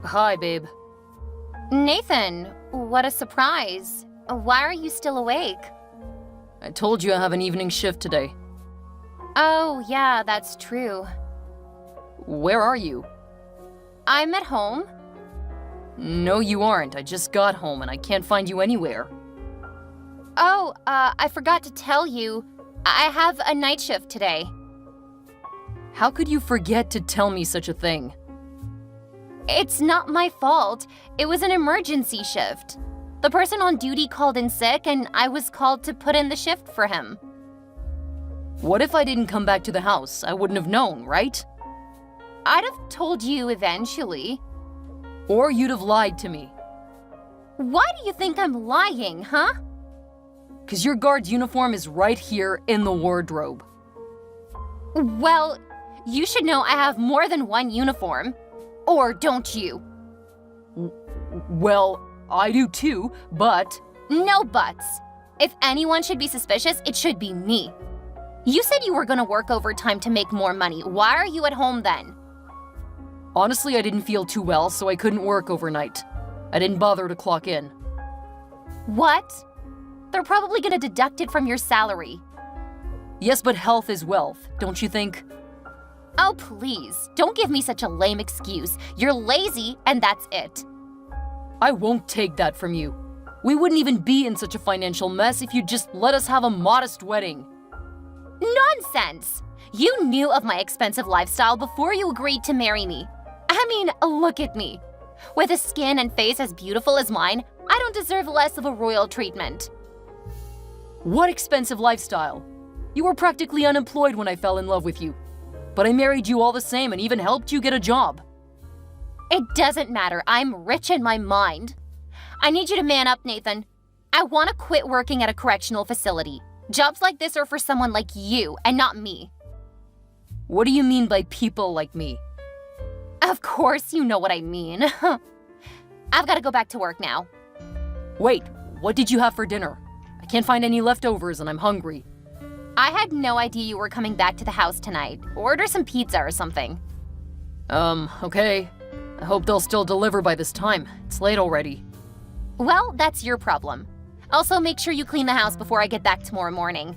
Hi, babe. Nathan, what a surprise. Why are you still awake? I told you I have an evening shift today. Oh, yeah, that's true. Where are you? I'm at home. No, you aren't. I just got home and I can't find you anywhere. Oh, I forgot to tell you. I have a night shift today. How could you forget to tell me such a thing? It's not my fault. It was an emergency shift. The person on duty called in sick and I was called to put in the shift for him. What if I didn't come back to the house? I wouldn't have known, right? I'd have told you eventually. Or you'd have lied to me. Why do you think I'm lying, huh? 'Cause your guard's uniform is right here in the wardrobe. Well, you should know I have more than one uniform. Or don't you? Well, I do too, but... No buts. If anyone should be suspicious, it should be me. You said you were gonna work overtime to make more money. Why are you at home then? Honestly, I didn't feel too well, so I couldn't work overnight. I didn't bother to clock in. What? They're probably gonna deduct it from your salary. Yes, but health is wealth, don't you think? Oh, please. Don't give me such a lame excuse. You're lazy, and that's it. I won't take that from you. We wouldn't even be in such a financial mess if you'd just let us have a modest wedding. Nonsense! You knew of my expensive lifestyle before you agreed to marry me. I mean, look at me. With a skin and face as beautiful as mine, I don't deserve less of a royal treatment. What expensive lifestyle? You were practically unemployed when I fell in love with you. But I married you all the same and even helped you get a job. It doesn't matter. I'm rich in my mind. I need you to man up, Nathan. I want to quit working at a correctional facility. Jobs like this are for someone like you and not me. What do you mean by people like me? Of course you know what I mean. I've got to go back to work now. Wait, what did you have for dinner? I can't find any leftovers and I'm hungry. I had no idea you were coming back to the house tonight. Order some pizza or something. Okay. I hope they'll still deliver by this time. It's late already. Well, that's your problem. Also, make sure you clean the house before I get back tomorrow morning.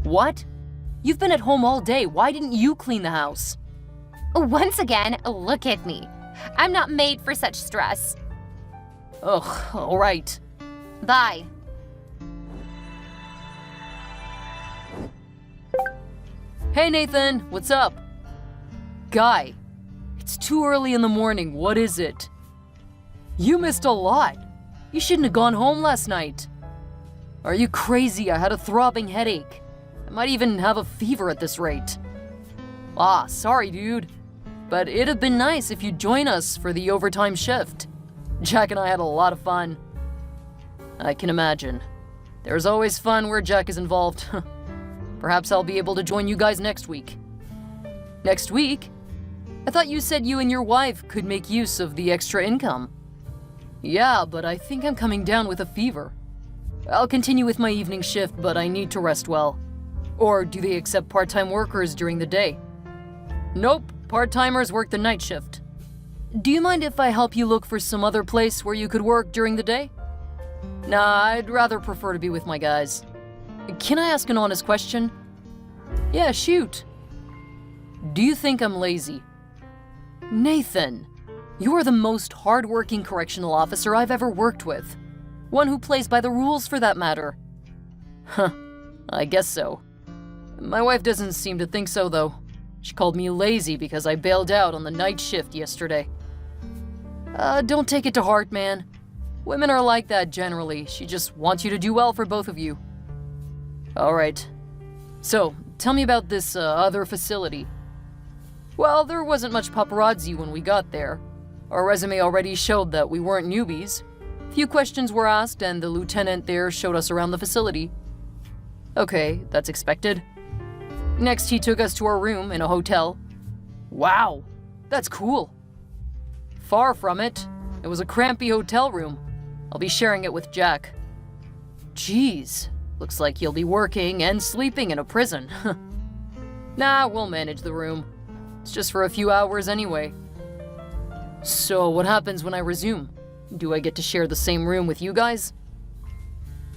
What? You've been at home all day. Why didn't you clean the house? Once again, look at me. I'm not made for such stress. Ugh, all right. Bye. Hey, Nathan, what's up? Guy, it's too early in the morning. What is it? You missed a lot. You shouldn't have gone home last night. Are you crazy? I had a throbbing headache. I might even have a fever at this rate. Ah, sorry, dude. But it'd have been nice if you'd join us for the overtime shift. Jack and I had a lot of fun. I can imagine. There's always fun where Jack is involved. Perhaps I'll be able to join you guys next week. Next week? I thought you said you and your wife could make use of the extra income. Yeah, but I think I'm coming down with a fever. I'll continue with my evening shift, but I need to rest well. Or do they accept part-time workers during the day? Nope, part-timers work the night shift. Do you mind if I help you look for some other place where you could work during the day? Nah, I'd rather prefer to be with my guys. Can I ask an honest question? Yeah, shoot. Do you think I'm lazy? Nathan, you are the most hardworking correctional officer I've ever worked with. One who plays by the rules, for that matter. Huh, I guess so. My wife doesn't seem to think so, though. She called me lazy because I bailed out on the night shift yesterday. Don't take it to heart, man. Women are like that generally. She just wants you to do well for both of you. Alright. So, tell me about this other facility. Well, there wasn't much paparazzi when we got there. Our resume already showed that we weren't newbies. Few questions were asked and the lieutenant there showed us around the facility. Okay, that's expected. Next, he took us to our room in a hotel. Wow, that's cool. Far from it. It was a crampy hotel room. I'll be sharing it with Jack. Jeez, looks like you'll be working and sleeping in a prison. Nah, we'll manage the room. It's just for a few hours anyway. So what happens when I resume? Do I get to share the same room with you guys?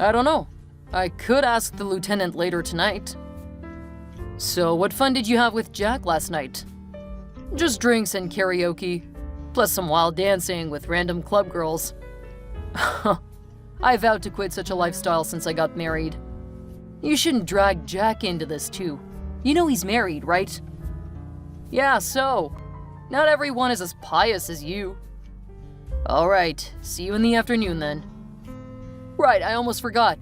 I don't know. I could ask the lieutenant later tonight. So what fun did you have with Jack last night? Just drinks and karaoke, plus some wild dancing with random club girls. I vowed to quit such a lifestyle since I got married. You shouldn't drag Jack into this too. You know he's married, right? Yeah, so. Not everyone is as pious as you. Alright, see you in the afternoon then. Right, I almost forgot.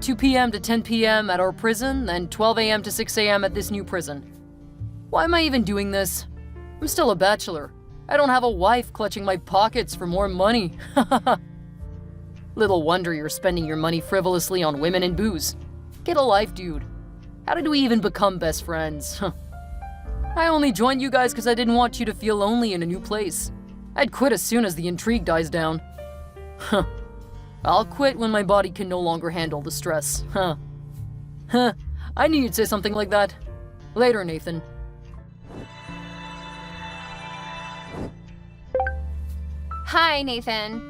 2 p.m. to 10 p.m. at our prison, then 12 a.m. to 6 a.m. at this new prison. Why am I even doing this? I'm still a bachelor. I don't have a wife clutching my pockets for more money. Little wonder you're spending your money frivolously on women and booze. Get a life, dude. How did we even become best friends? I only joined you guys because I didn't want you to feel lonely in a new place. I'd quit as soon as the intrigue dies down. I'll quit when my body can no longer handle the stress. I knew you'd say something like that. Later, Nathan. Hi, Nathan.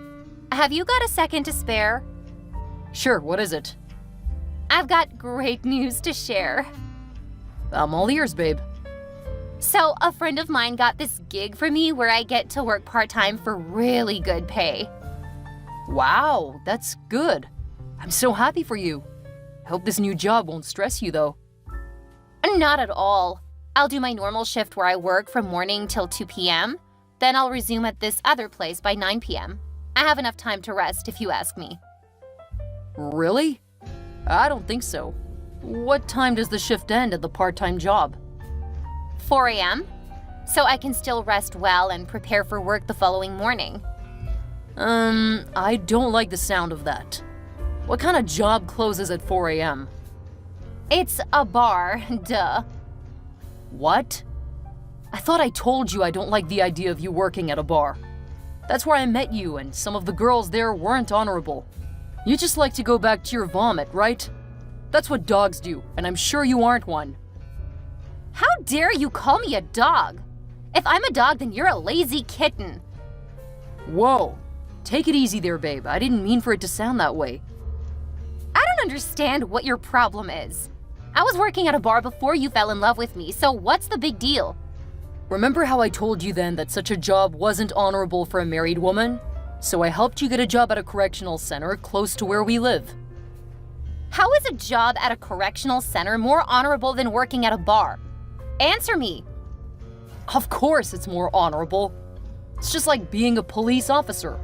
Have you got a second to spare? Sure, what is it? I've got great news to share. I'm all ears, babe. So, a friend of mine got this gig for me where I get to work part-time for really good pay. Wow, that's good. I'm so happy for you. I hope this new job won't stress you, though. Not at all. I'll do my normal shift where I work from morning till 2 p.m. Then I'll resume at this other place by 9 p.m. I have enough time to rest if you ask me. Really? I don't think so. What time does the shift end at the part-time job? 4 a.m. So I can still rest well and prepare for work the following morning. I don't like the sound of that. What kind of job closes at 4 a.m.? It's a bar, duh. What? I thought I told you I don't like the idea of you working at a bar. That's where I met you, and some of the girls there weren't honorable. You just like to go back to your vomit, right? That's what dogs do, and I'm sure you aren't one. How dare you call me a dog? If I'm a dog, then you're a lazy kitten. Whoa. Take it easy there, babe. I didn't mean for it to sound that way. I don't understand what your problem is. I was working at a bar before you fell in love with me, so what's the big deal? Remember how I told you then that such a job wasn't honorable for a married woman? So I helped you get a job at a correctional center close to where we live. How is a job at a correctional center more honorable than working at a bar? Answer me. Of course it's more honorable. It's just like being a police officer.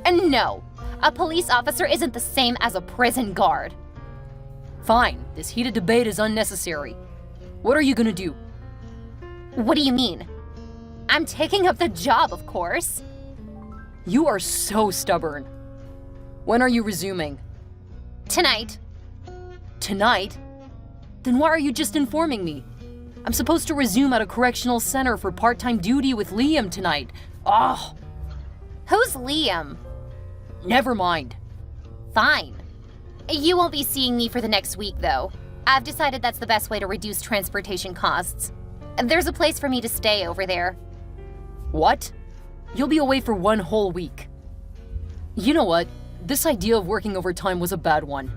And no, a police officer isn't the same as a prison guard. Fine, this heated debate is unnecessary. What are you gonna do? What do you mean? I'm taking up the job, of course. You are so stubborn. When are you resuming? Tonight. Tonight? Then why are you just informing me? I'm supposed to resume at a correctional center for part-time duty with Liam tonight. Oh, Who's Liam? never mind. Fine. You won't be seeing me for the next week, though. I've decided that's the best way to reduce transportation costs. There's a place for me to stay over there. What? You'll be away for 1 whole week. You know what? This idea of working overtime was a bad one.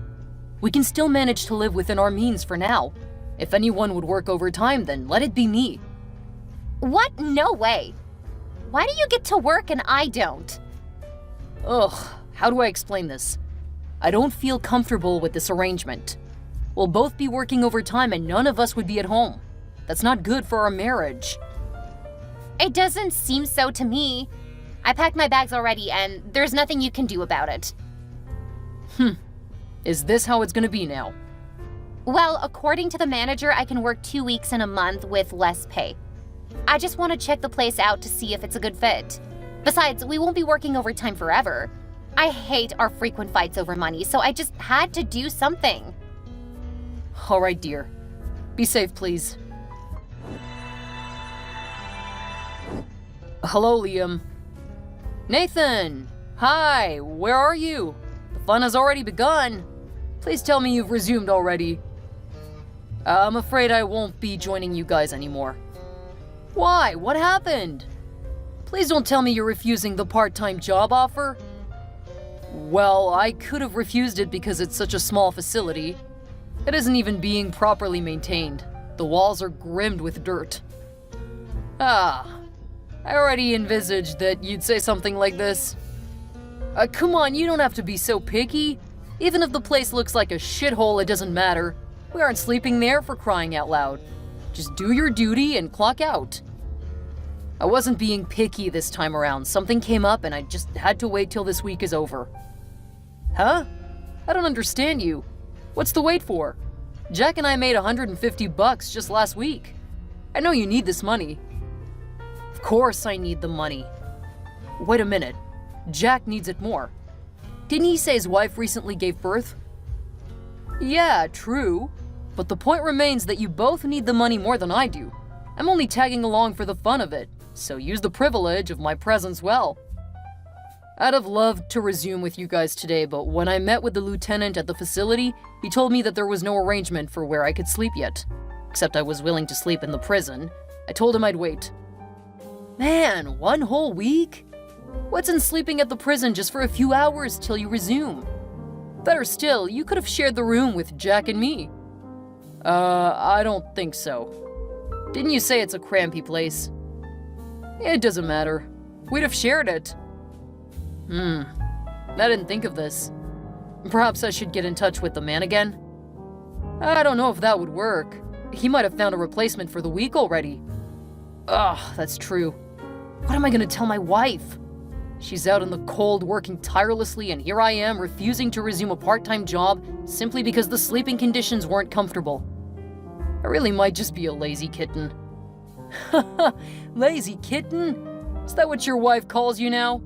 We can still manage to live within our means for now. If anyone would work overtime, then let it be me. What? No way. Why do you get to work and I don't? Ugh, how do I explain this? I don't feel comfortable with this arrangement. We'll both be working overtime and none of us would be at home. That's not good for our marriage. It doesn't seem so to me. I packed my bags already and there's nothing you can do about it. Is this how it's gonna be now? Well, according to the manager, I can work 2 weeks in a month with less pay. I just want to check the place out to see if it's a good fit. Besides, we won't be working overtime forever. I hate our frequent fights over money, so I just had to do something. All right, dear. Be safe, please. Hello, Liam. Nathan! Hi, where are you? The fun has already begun. Please tell me you've resumed already. I'm afraid I won't be joining you guys anymore. Why? What happened? Please don't tell me you're refusing the part-time job offer. Well, I could have refused it because it's such a small facility. It isn't even being properly maintained. The walls are grimmed with dirt. I already envisaged that you'd say something like this. Come on, you don't have to be so picky. Even if the place looks like a shithole, it doesn't matter. We aren't sleeping there, for crying out loud. Just do your duty and clock out. I wasn't being picky this time around. Something came up and I just had to wait till this week is over. Huh? I don't understand you. What's the wait for? Jack and I made $150 just last week. I know you need this money. Of course I need the money. Wait a minute. Jack needs it more. Didn't he say his wife recently gave birth? Yeah, true. But the point remains that you both need the money more than I do. I'm only tagging along for the fun of it, so use the privilege of my presence well. I'd have loved to resume with you guys today, but when I met with the lieutenant at the facility, he told me that there was no arrangement for where I could sleep yet. Except I was willing to sleep in the prison. I told him I'd wait. Man, 1 whole week? What's in sleeping at the prison just for a few hours till you resume? Better still, you could have shared the room with Jack and me. I don't think so. Didn't you say it's a crampy place? It doesn't matter. We'd have shared it. I didn't think of this. Perhaps I should get in touch with the man again? I don't know if that would work. He might have found a replacement for the week already. Ugh, that's true. What am I gonna tell my wife? She's out in the cold working tirelessly, and here I am refusing to resume a part-time job simply because the sleeping conditions weren't comfortable. I really might just be a lazy kitten. Lazy kitten? Is that what your wife calls you now?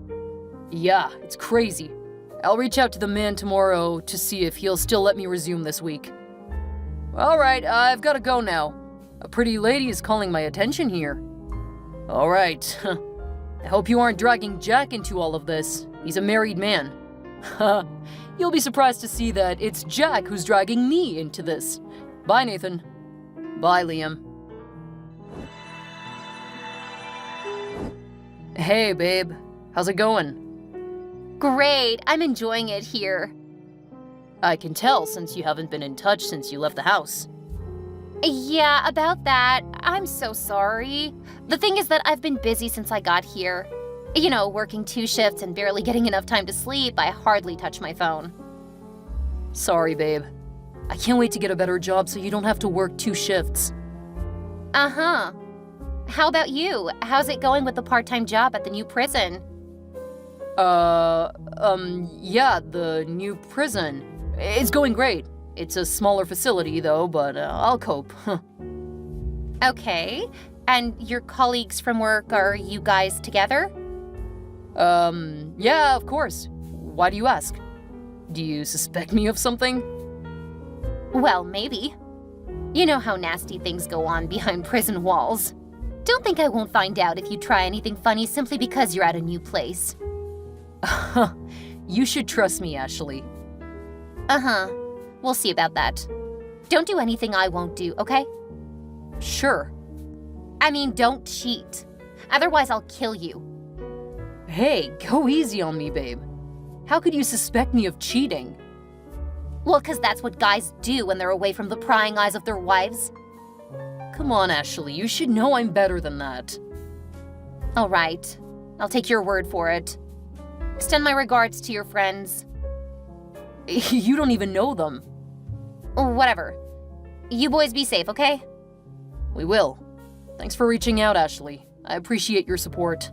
Yeah, it's crazy. I'll reach out to the man tomorrow to see if he'll still let me resume this week. Alright, I've gotta go now. A pretty lady is calling my attention here. Alright. I hope you aren't dragging Jack into all of this. He's a married man. You'll be surprised to see that it's Jack who's dragging me into this. Bye, Nathan. Bye, Liam. Hey, babe. How's it going? Great, I'm enjoying it here. I can tell since you haven't been in touch since you left the house. Yeah, about that, I'm so sorry. The thing is that I've been busy since I got here. You know, working 2 shifts and barely getting enough time to sleep, I hardly touch my phone. Sorry, babe. I can't wait to get a better job so you don't have to work 2 shifts. Uh-huh. How about you? How's it going with the part-time job at the new prison? Yeah, the new prison. It's going great. It's a smaller facility, though, but I'll cope. Okay. And your colleagues from work, are you guys together? Yeah, of course. Why do you ask? Do you suspect me of something? Well, maybe. You know how nasty things go on behind prison walls. Don't think I won't find out if you try anything funny simply because you're at a new place. You should trust me, Ashley. Uh-huh. We'll see about that. Don't do anything I won't do, okay? Sure. I mean, don't cheat. Otherwise, I'll kill you. Hey, go easy on me, babe. How could you suspect me of cheating? Well, 'cause that's what guys do when they're away from the prying eyes of their wives. Come on, Ashley, you should know I'm better than that. All right. I'll take your word for it. Extend my regards to your friends. You don't even know them. Whatever. You boys be safe, okay? We will. Thanks for reaching out, Ashley. I appreciate your support.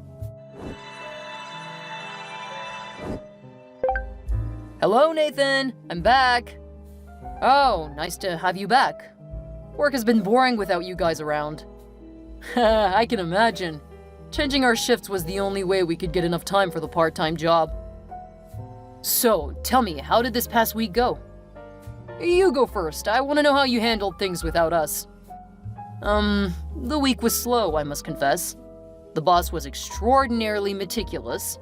Hello, Nathan. I'm back. Oh, nice to have you back. Work has been boring without you guys around. I can imagine. Changing our shifts was the only way we could get enough time for the part-time job. So, tell me, how did this past week go? You go first. I want to know how you handled things without us. The week was slow, I must confess. The boss was extraordinarily meticulous.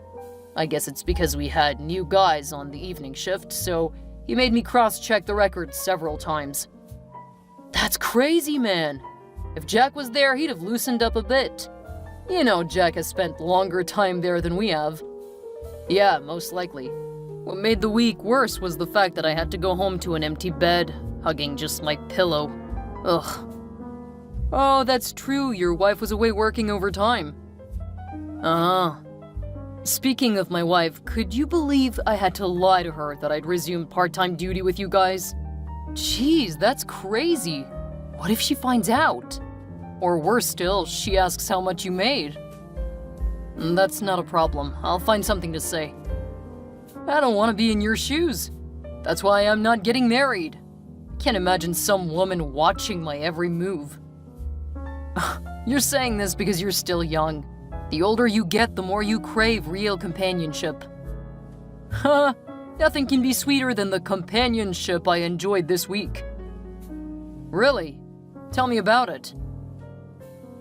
I guess it's because we had new guys on the evening shift, so he made me cross-check the records several times. That's crazy, man. If Jack was there, he'd have loosened up a bit. You know Jack has spent longer time there than we have. Yeah, most likely. What made the week worse was the fact that I had to go home to an empty bed, hugging just my pillow. Ugh. Oh, that's true, your wife was away working overtime. Uh-huh. Speaking of my wife, could you believe I had to lie to her that I'd resumed part-time duty with you guys? Jeez, that's crazy. What if she finds out? Or worse still, she asks how much you made. That's not a problem. I'll find something to say. I don't want to be in your shoes. That's why I'm not getting married. I can't imagine some woman watching my every move. You're saying this because you're still young. The older you get, the more you crave real companionship. Huh, nothing can be sweeter than the companionship I enjoyed this week. Really? Tell me about it.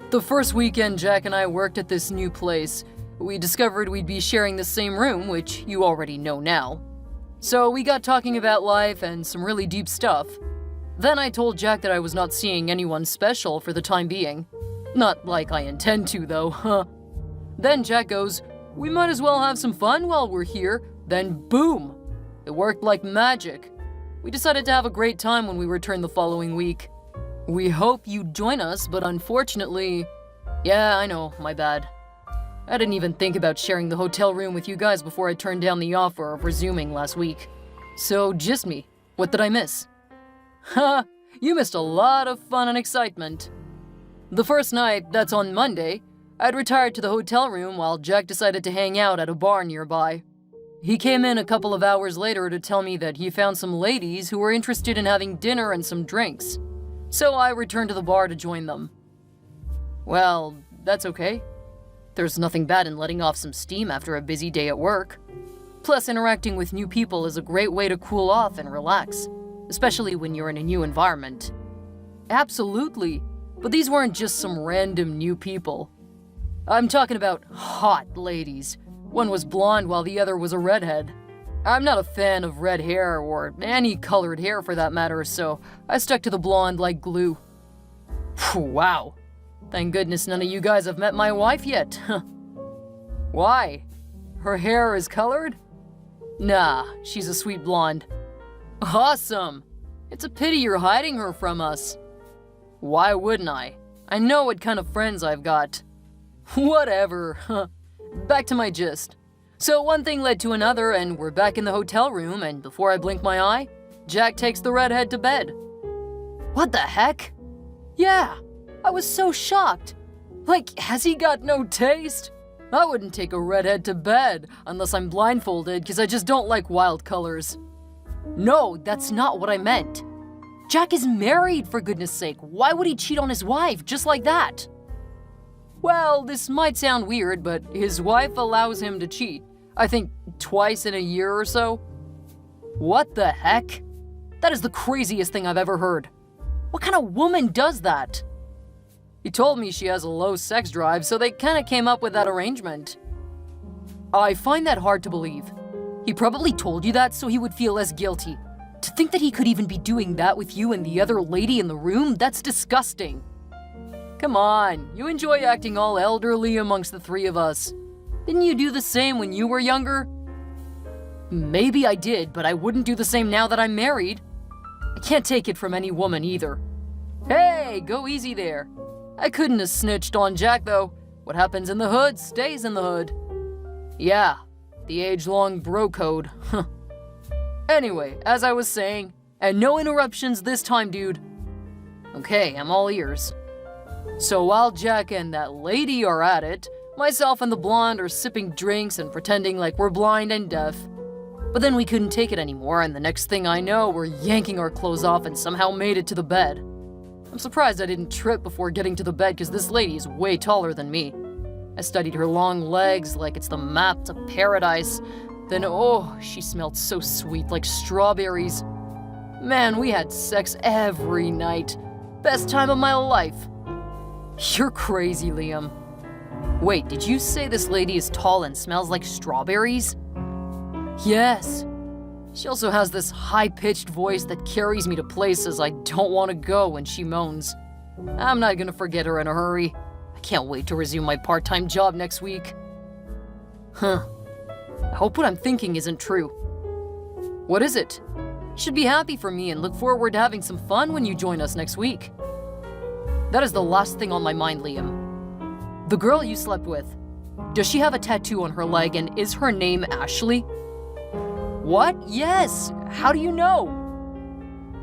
The first weekend Jack and I worked at this new place, we discovered we'd be sharing the same room, which you already know now. So we got talking about life and some really deep stuff. Then I told Jack that I was not seeing anyone special for the time being. Not like I intend to, though, huh? Then Jack goes, "We might as well have some fun while we're here." Then boom! It worked like magic. We decided to have a great time when we returned the following week. We hope you'd join us, but unfortunately... Yeah, I know, my bad. I didn't even think about sharing the hotel room with you guys before I turned down the offer of resuming last week. So, just me. What did I miss? Ha! You missed a lot of fun and excitement. The first night, that's on Monday, I'd retired to the hotel room while Jack decided to hang out at a bar nearby. He came in a couple of hours later to tell me that he found some ladies who were interested in having dinner and some drinks. So I returned to the bar to join them. Well, that's okay. There's nothing bad in letting off some steam after a busy day at work. Plus, interacting with new people is a great way to cool off and relax, especially when you're in a new environment. Absolutely, but these weren't just some random new people. I'm talking about hot ladies. One was blonde while the other was a redhead. I'm not a fan of red hair, or any colored hair for that matter, so I stuck to the blonde like glue. Wow. Thank goodness none of you guys have met my wife yet. Why? Her hair is colored? Nah, she's a sweet blonde. Awesome! It's a pity you're hiding her from us. Why wouldn't I? I know what kind of friends I've got. Whatever. Back to my gist. So one thing led to another, and we're back in the hotel room, and before I blink my eye, Jack takes the redhead to bed. What the heck? Yeah, I was so shocked. Like, has he got no taste? I wouldn't take a redhead to bed unless I'm blindfolded, because I just don't like wild colors. No, that's not what I meant. Jack is married, for goodness sake. Why would he cheat on his wife just like that? Well, this might sound weird, but his wife allows him to cheat. I think twice in a year or so. What the heck? That is the craziest thing I've ever heard. What kind of woman does that? He told me she has a low sex drive, so they kind of came up with that arrangement. I find that hard to believe. He probably told you that so he would feel less guilty. To think that he could even be doing that with you and the other lady in the room, that's disgusting. Come on, you enjoy acting all elderly amongst the three of us. Didn't you do the same when you were younger? Maybe I did, but I wouldn't do the same now that I'm married. I can't take it from any woman either. Hey, go easy there. I couldn't have snitched on Jack though. What happens in the hood stays in the hood. Yeah, the age-long bro code. Anyway, as I was saying, and no interruptions this time, dude. Okay, I'm all ears. So while Jack and that lady are at it, myself and the blonde are sipping drinks and pretending like we're blind and deaf. But then we couldn't take it anymore, and the next thing I know, we're yanking our clothes off and somehow made it to the bed. I'm surprised I didn't trip before getting to the bed because this lady is way taller than me. I studied her long legs like it's the map to paradise. Then, oh, she smelled so sweet, like strawberries. Man, we had sex every night. Best time of my life. You're crazy, Liam. Wait, did you say this lady is tall and smells like strawberries? Yes. She also has this high-pitched voice that carries me to places I don't want to go when she moans. I'm not gonna forget her in a hurry. I Can't wait to resume my part-time job next week. I hope what I'm thinking isn't true. What is it? You should be happy for me and look forward to having some fun when you join us next week. That is the last thing on my mind, Liam. The girl you slept with, does she have a tattoo on her leg and is her name Ashley? What? Yes! How do you know?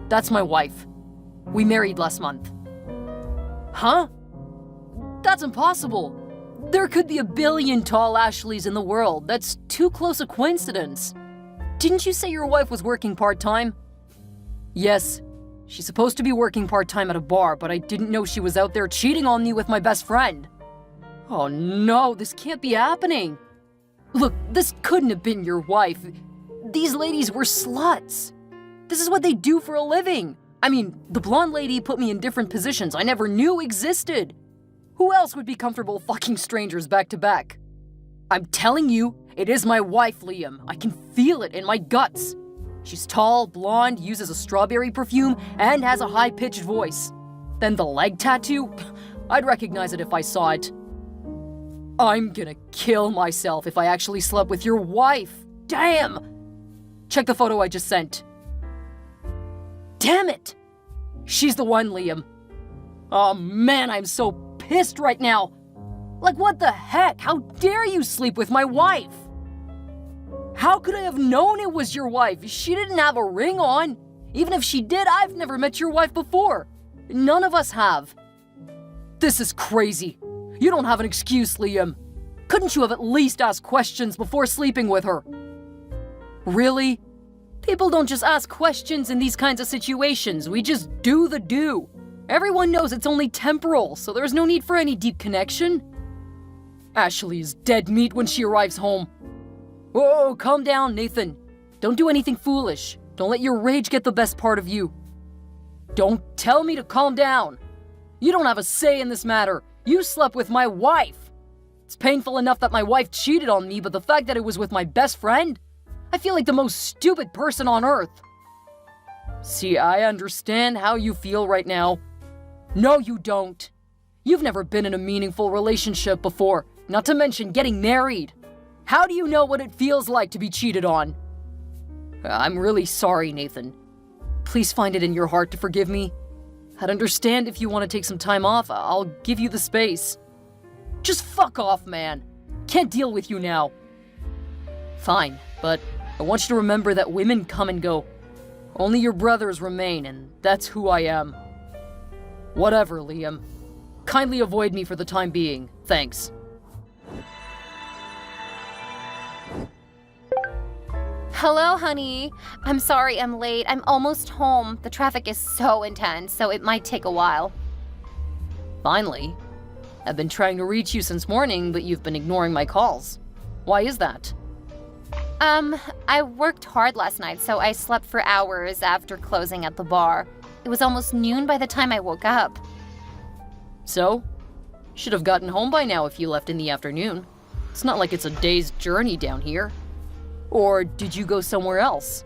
That's my wife. We married last month. Huh? That's impossible. There could be a billion tall Ashleys in the world. That's too close a coincidence. Didn't you say your wife was working part-time? Yes. She's supposed to be working part-time at a bar, but I didn't know she was out there cheating on me with my best friend. Oh no, this can't be happening. Look, this couldn't have been your wife. These ladies were sluts. This is what they do for a living. I mean, the blonde lady put me in different positions I never knew existed. Who else would be comfortable fucking strangers back to back? I'm telling you, it is my wife, Liam. I can feel it in my guts. She's tall, blonde, uses a strawberry perfume, and has a high-pitched voice. Then the leg tattoo? I'd recognize it if I saw it. I'm gonna kill myself if I actually slept with your wife. Damn! Check the photo I just sent. Damn it! She's the one, Liam. Oh man, I'm so pissed right now. Like, what the heck? How dare you sleep with my wife? How could I have known it was your wife? She didn't have a ring on. Even if she did, I've never met your wife before. None of us have. This is crazy. You don't have an excuse, Liam. Couldn't you have at least asked questions before sleeping with her? Really? People don't just ask questions in these kinds of situations. We just do the do. Everyone knows it's only temporal, so there's no need for any deep connection. Ashley is dead meat when she arrives home. Whoa, calm down, Nathan. Don't do anything foolish. Don't let your rage get the best part of you. Don't tell me to calm down. You don't have a say in this matter. You slept with my wife. It's painful enough that my wife cheated on me, but the fact that it was with my best friend? I feel like the most stupid person on earth. See, I understand how you feel right now. No, you don't. You've never been in a meaningful relationship before, not to mention getting married. How do you know what it feels like to be cheated on? I'm really sorry, Nathan. Please find it in your heart to forgive me. I'd understand if you want to take some time off. I'll give you the space. Just fuck off, man. Can't deal with you now. Fine, but I want you to remember that women come and go. Only your brothers remain, and that's who I am. Whatever, Liam. Kindly avoid me for the time being. Thanks. Hello, honey. I'm sorry I'm late. I'm almost home. The traffic is so intense, so it might take a while. Finally. I've been trying to reach you since morning, but you've been ignoring my calls. Why is that? I worked hard last night, so I slept for hours after closing at the bar. It was almost noon by the time I woke up. So? Should have gotten home by now if you left in the afternoon. It's not like it's a day's journey down here. Or did you go somewhere else?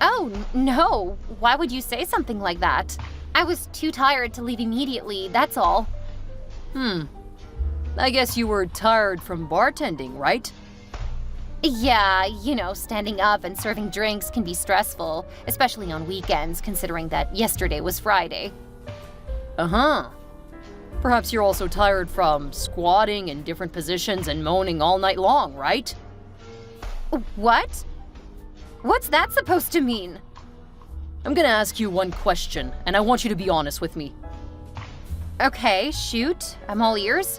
Oh, no. Why would you say something like that? I was too tired to leave immediately, that's all. I guess you were tired from bartending, right? Yeah, you know, standing up and serving drinks can be stressful, especially on weekends, considering that yesterday was Friday. Uh-huh. Perhaps you're also tired from squatting in different positions and moaning all night long, right? What? What's that supposed to mean? I'm gonna ask you one question, and I want you to be honest with me. Okay, shoot. I'm all ears.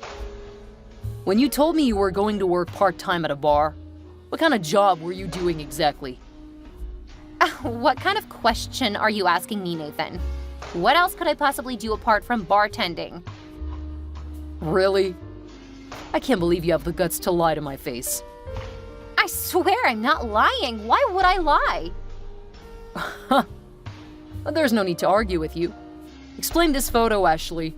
When you told me you were going to work part-time at a bar, what kind of job were you doing exactly? What kind of question are you asking me, Nathan? What else could I possibly do apart from bartending? Really? I can't believe you have the guts to lie to my face. I swear I'm not lying. Why would I lie? There's no need to argue with you. Explain this photo, Ashley.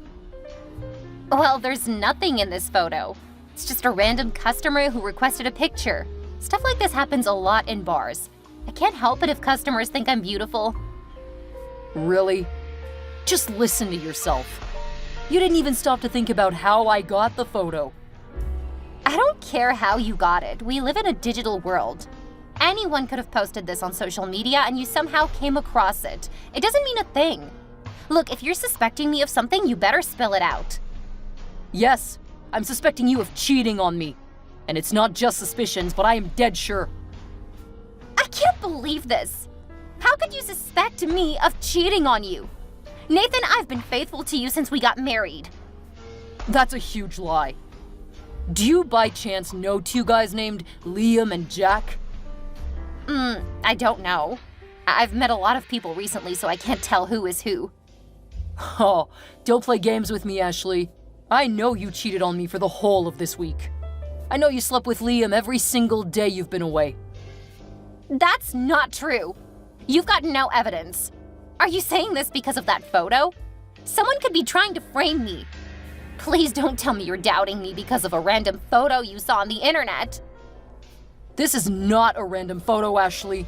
Well, there's nothing in this photo. It's just a random customer who requested a picture. Stuff like this happens a lot in bars. I can't help it if customers think I'm beautiful. Really? Just listen to yourself. You didn't even stop to think about how I got the photo. I don't care how you got it. We live in a digital world. Anyone could have posted this on social media and you somehow came across it. It doesn't mean a thing. Look, if you're suspecting me of something, you better spill it out. Yes, I'm suspecting you of cheating on me. And it's not just suspicions, but I am dead sure. I can't believe this. How could you suspect me of cheating on you? Nathan, I've been faithful to you since we got married. That's a huge lie. Do you by chance know two guys named Liam and Jack? I don't know. I've met a lot of people recently, so I can't tell who is who. Oh, don't play games with me, Ashley. I know you cheated on me for the whole of this week. I know you slept with Liam every single day you've been away. That's not true. You've got no evidence. Are you saying this because of that photo? Someone could be trying to frame me. Please don't tell me you're doubting me because of a random photo you saw on the internet. This is not a random photo, Ashley.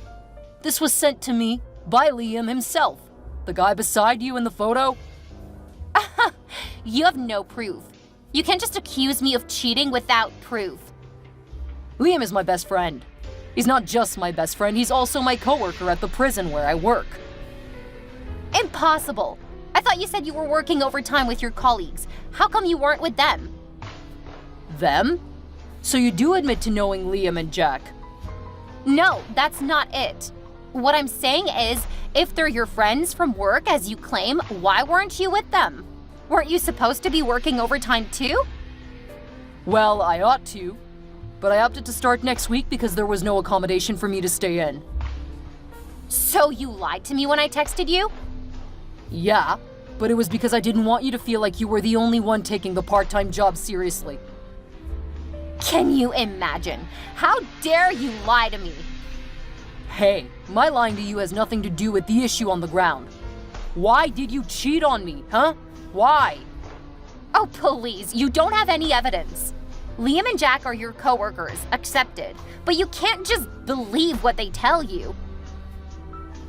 This was sent to me by Liam himself. The guy beside you in the photo. You have no proof. You can't just accuse me of cheating without proof. Liam is my best friend. He's not just my best friend, he's also my coworker at the prison where I work. Impossible. I thought you said you were working overtime with your colleagues. How come you weren't with them? Them? So you do admit to knowing Liam and Jack? No, that's not it. What I'm saying is, if they're your friends from work as you claim, why weren't you with them? Weren't you supposed to be working overtime too? Well, I ought to, but I opted to start next week because there was no accommodation for me to stay in. So you lied to me when I texted you? Yeah, but it was because I didn't want you to feel like you were the only one taking the part-time job seriously. Can you imagine? How dare you lie to me? Hey, my lying to you has nothing to do with the issue on the ground. Why did you cheat on me, huh? Why? Oh, please, you don't have any evidence. Liam and Jack are your coworkers, accepted, but you can't just believe what they tell you.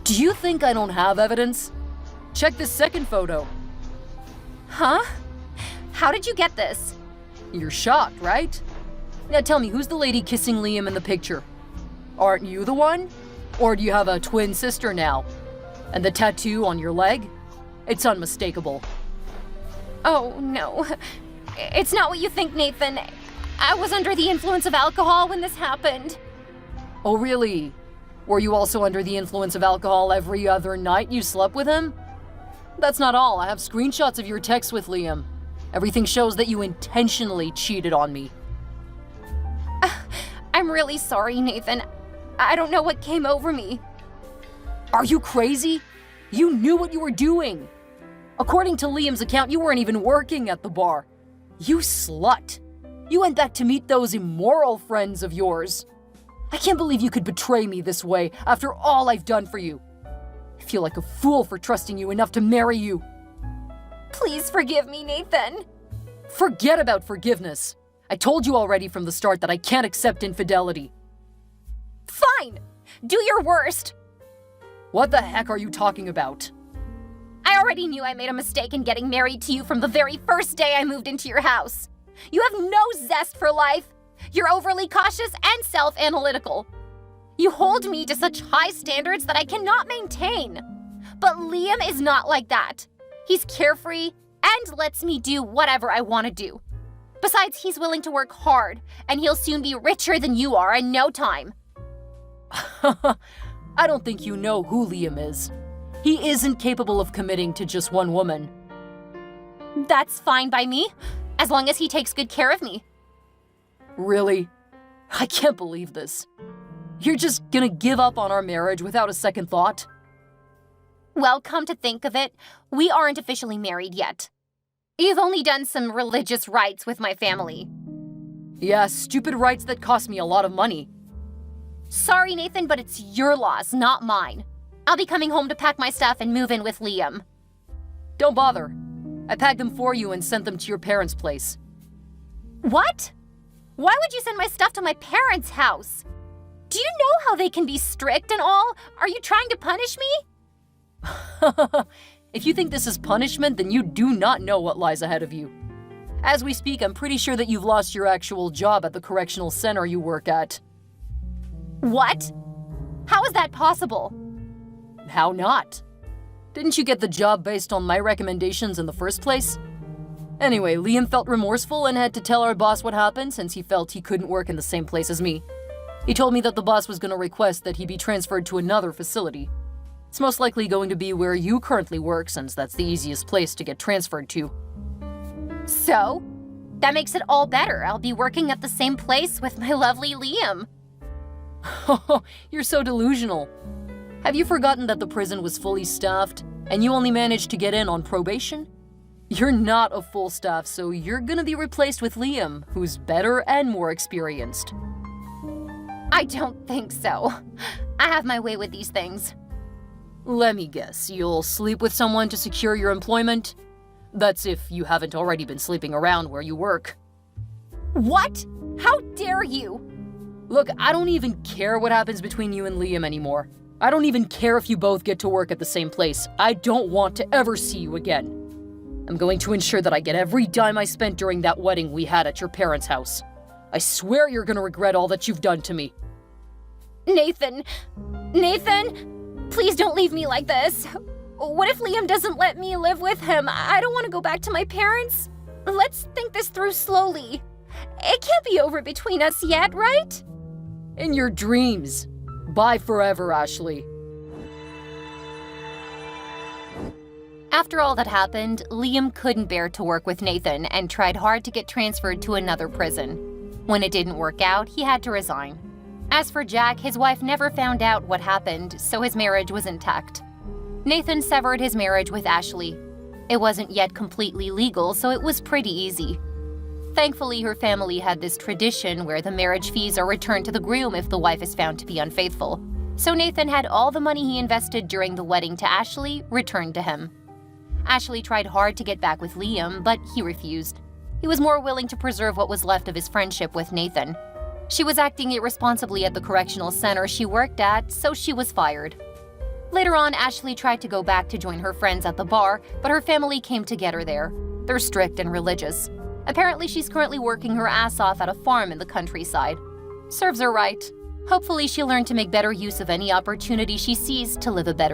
Do you think I don't have evidence? Check this second photo. Huh? How did you get this? You're shocked, right? Now tell me, who's the lady kissing Liam in the picture? Aren't you the one? Or do you have a twin sister now? And the tattoo on your leg? It's unmistakable. Oh, no. It's not what you think, Nathan. I was under the influence of alcohol when this happened. Oh, really? Were you also under the influence of alcohol every other night you slept with him? That's not all. I have screenshots of your texts with Liam. Everything shows that you intentionally cheated on me. I'm really sorry, Nathan. I don't know what came over me. Are you crazy? You knew what you were doing. According to Liam's account, you weren't even working at the bar. You slut. You went back to meet those immoral friends of yours. I can't believe you could betray me this way after all I've done for you. I feel like a fool for trusting you enough to marry you. Please forgive me, Nathan. Forget about forgiveness. I told you already from the start that I can't accept infidelity. Fine. Do your worst. What the heck are you talking about? I already knew I made a mistake in getting married to you from the very first day I moved into your house. You have no zest for life. You're overly cautious and self-analytical. You hold me to such high standards that I cannot maintain. But Liam is not like that. He's carefree and lets me do whatever I want to do. Besides, he's willing to work hard, and he'll soon be richer than you are in no time. I don't think you know who Liam is. He isn't capable of committing to just one woman. That's fine by me, as long as he takes good care of me. Really? I can't believe this. You're just gonna give up on our marriage without a second thought? Well, come to think of it, we aren't officially married yet. You've only done some religious rites with my family. Yeah, stupid rites that cost me a lot of money. Sorry, Nathan, but it's your loss, not mine. I'll be coming home to pack my stuff and move in with Liam. Don't bother. I packed them for you and sent them to your parents' place. What? Why would you send my stuff to my parents' house? Do you know how they can be strict and all? Are you trying to punish me? If you think this is punishment, then you do not know what lies ahead of you. As we speak, I'm pretty sure that you've lost your actual job at the correctional center you work at. What? How is that possible? How not? Didn't you get the job based on my recommendations in the first place? Anyway, Liam felt remorseful and had to tell our boss what happened since he felt he couldn't work in the same place as me. He told me that the boss was going to request that he be transferred to another facility. It's most likely going to be where you currently work since that's the easiest place to get transferred to. So? That makes it all better. I'll be working at the same place with my lovely Liam. You're so delusional. Have you forgotten that the prison was fully staffed and you only managed to get in on probation? You're not a full staff, so you're gonna be replaced with Liam, who's better and more experienced. I don't think so. I have my way with these things. Let me guess, you'll sleep with someone to secure your employment? That's if you haven't already been sleeping around where you work. What? How dare you? Look, I don't even care what happens between you and Liam anymore. I don't even care if you both get to work at the same place. I don't want to ever see you again. I'm going to ensure that I get every dime I spent during that wedding we had at your parents' house. I swear you're gonna regret all that you've done to me. Nathan! Please don't leave me like this. What if Liam doesn't let me live with him? I don't want to go back to my parents. Let's think this through slowly. It can't be over between us yet, right? In your dreams. Bye forever, Ashley. After all that happened, Liam couldn't bear to work with Nathan and tried hard to get transferred to another prison. When it didn't work out, he had to resign. As for Jack, his wife never found out what happened, so his marriage was intact. Nathan severed his marriage with Ashley. It wasn't yet completely legal, so it was pretty easy. Thankfully, her family had this tradition where the marriage fees are returned to the groom if the wife is found to be unfaithful. So Nathan had all the money he invested during the wedding to Ashley returned to him. Ashley tried hard to get back with Liam, but he refused. He was more willing to preserve what was left of his friendship with Nathan. She was acting irresponsibly at the correctional center she worked at, so she was fired. Later on, Ashley tried to go back to join her friends at the bar, but her family came to get her there. They're strict and religious. Apparently, she's currently working her ass off at a farm in the countryside. Serves her right. Hopefully, she'll learn to make better use of any opportunity she sees to live a better